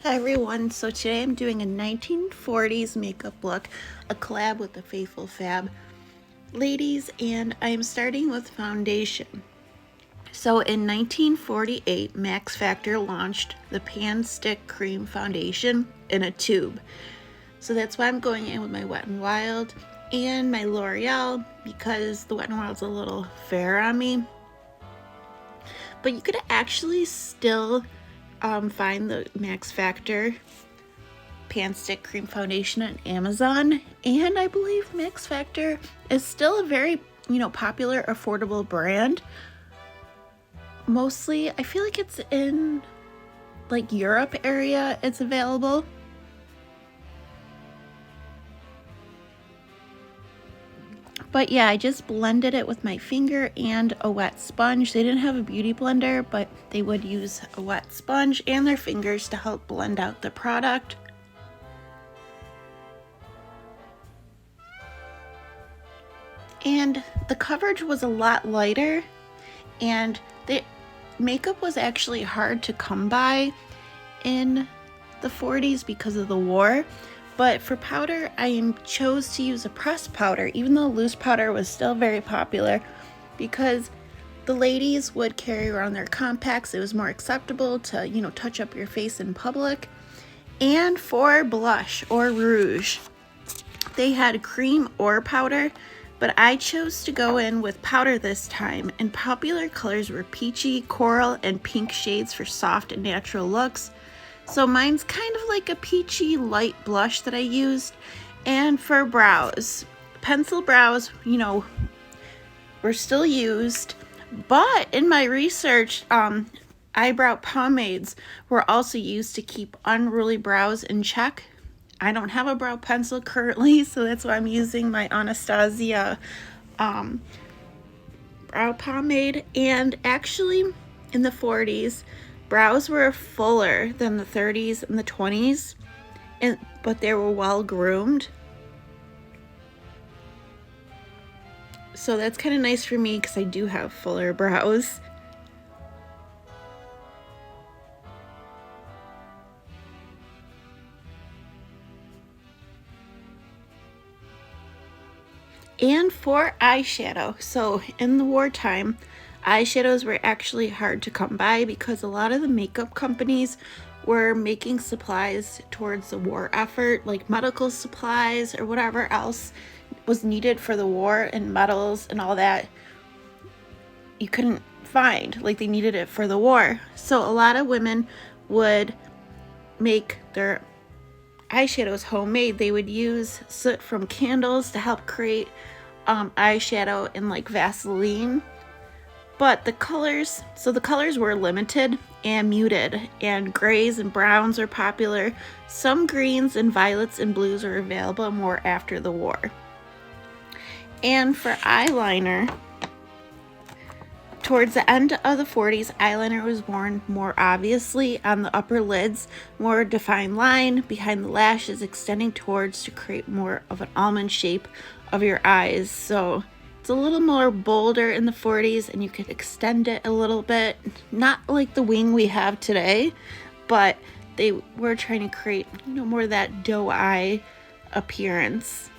Hi everyone, so today I'm doing a 1940s makeup look, a collab with the Faithful Fab ladies, and I'm starting with foundation. So in 1948, Max Factor launched the Pan Stick Cream Foundation in a tube. So that's why I'm going in with my Wet n Wild and my L'Oreal, because the Wet n Wild's a little fair on me. But you could actually still find the Max Factor Pan Stick Cream Foundation on Amazon, and I believe Max Factor is still a very, popular, affordable brand. Mostly, I feel like it's in like Europe area it's available. But yeah, I just blended it with my finger and a wet sponge. They didn't have a beauty blender, but they would use a wet sponge and their fingers to help blend out the product. And the coverage was a lot lighter, and the makeup was actually hard to come by in the 40s because of the war. But for powder, I chose to use a pressed powder, even though loose powder was still very popular, because the ladies would carry around their compacts. It was more acceptable to, touch up your face in public. And for blush or rouge, they had cream or powder, but I chose to go in with powder this time, and popular colors were peachy, coral, and pink shades for soft and natural looks. So mine's kind of like a peachy light blush that I used. And for brows, pencil brows, were still used, but in my research, eyebrow pomades were also used to keep unruly brows in check. I don't have a brow pencil currently, so that's why I'm using my Anastasia brow pomade. And actually, in the 40s, brows were fuller than the 30s and the 20s, but they were well groomed. So that's kind of nice for me because I do have fuller brows. And for eyeshadow, so in the wartime, eyeshadows were actually hard to come by because a lot of the makeup companies were making supplies towards the war effort, like medical supplies or whatever else was needed for the war, and metals and all that you couldn't find, like they needed it for the war. So a lot of women would make their eyeshadows homemade. They would use soot from candles to help create eyeshadow in like Vaseline. But the colors were limited and muted, and grays and browns are popular. Some greens and violets and blues are available more after the war. And for eyeliner, towards the end of the 40s, eyeliner was worn more obviously on the upper lids, more defined line behind the lashes extending towards to create more of an almond shape of your eyes. So it's a little more bolder in the 40s, and you could extend it a little bit. Not like the wing we have today, but they were trying to create, more of that doe eye appearance.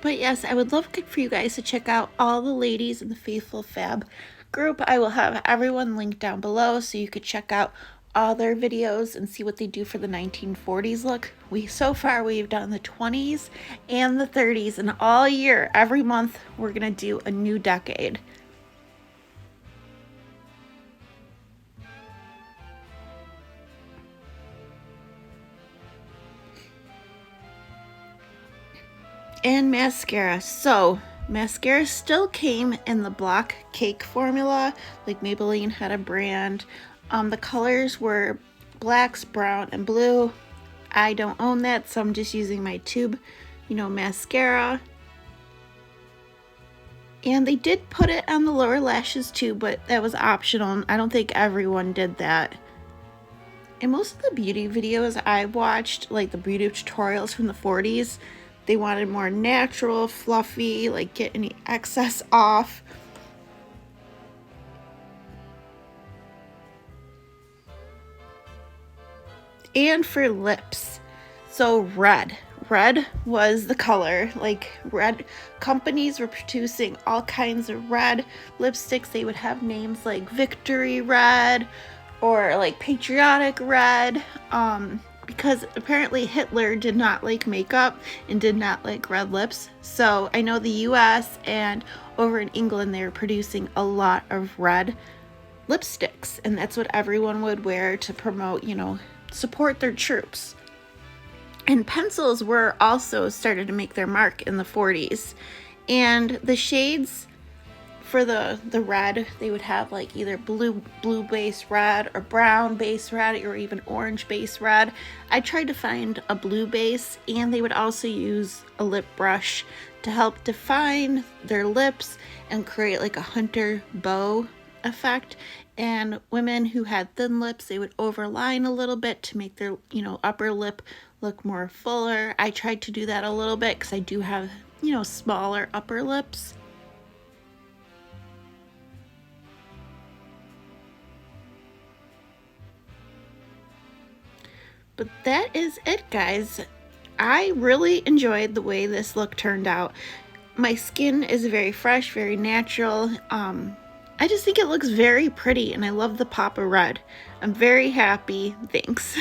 But yes, I would love for you guys to check out all the ladies in the Faithful Fab group. I will have everyone linked down below so you could check out all their videos and see what they do for the 1940s look. So far we've done the 20s and the 30s, and all year, every month, we're gonna do a new decade. And mascara. So mascara still came in the block cake formula, like Maybelline had a brand. The colors were blacks, brown, and blue. I don't own that, so I'm just using my tube, mascara. And they did put it on the lower lashes too, but that was optional. I don't think everyone did that. And most of the beauty videos I've watched, like the beauty tutorials from the 40s, They wanted more natural, fluffy, like get any excess off. And for lips, so red was the color. Like red companies were producing all kinds of red lipsticks. They would have names like Victory Red or like Patriotic Red, because apparently Hitler did not like makeup and did not like red lips. So I know the US and over in England, they were producing a lot of red lipsticks, and that's what everyone would wear to promote, you know, support their troops. And pencils were also started to make their mark in the 40s. And the shades for the red, they would have like either blue base red or brown base red or even orange base red. I tried to find a blue base, and they would also use a lip brush to help define their lips and create like a hunter bow effect. And women who had thin lips, they would overline a little bit to make their, you know, upper lip look more fuller. I tried to do that a little bit because I do have, you know, smaller upper lips. But that is it, guys. I really enjoyed the way this look turned out. My skin is very fresh, very natural. I just think it looks very pretty, and I love the pop of red. I'm very happy. Thanks.